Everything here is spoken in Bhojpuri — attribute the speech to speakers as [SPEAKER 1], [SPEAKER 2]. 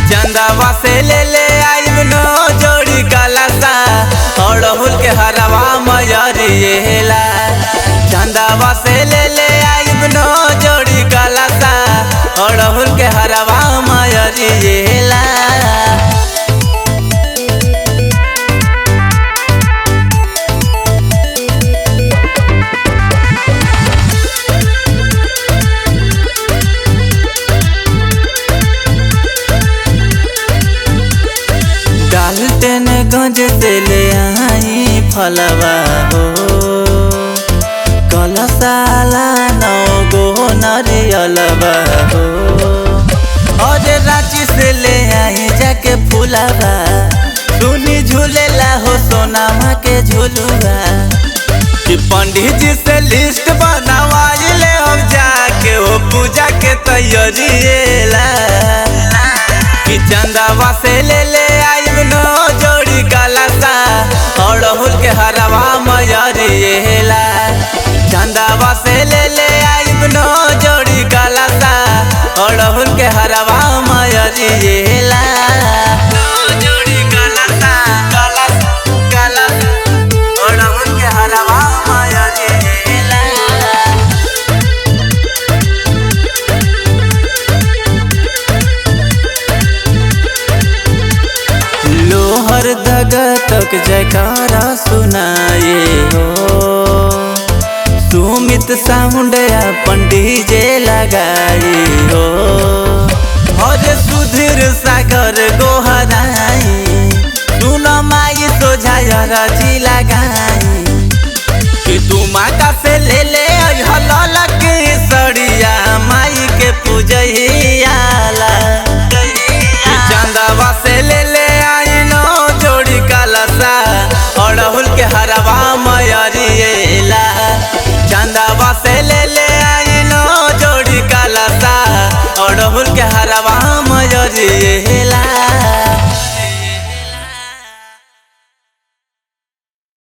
[SPEAKER 1] चंदावा से ले आइब नो जोड़ी कलसा अड़हुल के हरवा मयरिएला। चंदावा से ले आइब नो जोड़ी कलसा अड़हुल के हरवा मयरिएला। गंज से ले आई फलवा हो कलशाला 9 गो नरियलवा हो। और रांची से ले आई जाके फूलवा सुनी झूलेला हो सोनामा के झूलुआ। कि पंडित जी से लिस्ट बनवाई ले हम जाके हो पूजा के तैयारीला। कि चंदावा से ले आइब नो जोड़ी कलसा अड़हुल के हरवा मयरिएला। चंदावा से ले आइब नो जोड़ी कलसा अड़हुल के हरवा मयरिएला। जोड़ी कलसा अड़हुल के हरवा मयरिएला। लोहर दगा तक जयकारा सुनाए हो सुमित साउंड अपन डीजे लगाए हो। और सुधीर सागर गोहराई सुन माई सोझा रजी लगाई। कि तू माता से ले हल के सड़िया माई के पूजहियाला। चंदावा से ले आई नो जोड़ी कलसा अड़हुल के हरवा मयरिएला। चंदावा से ले आई नो जोड़ी कलसा अड़हुल के हरवा मयरिएला।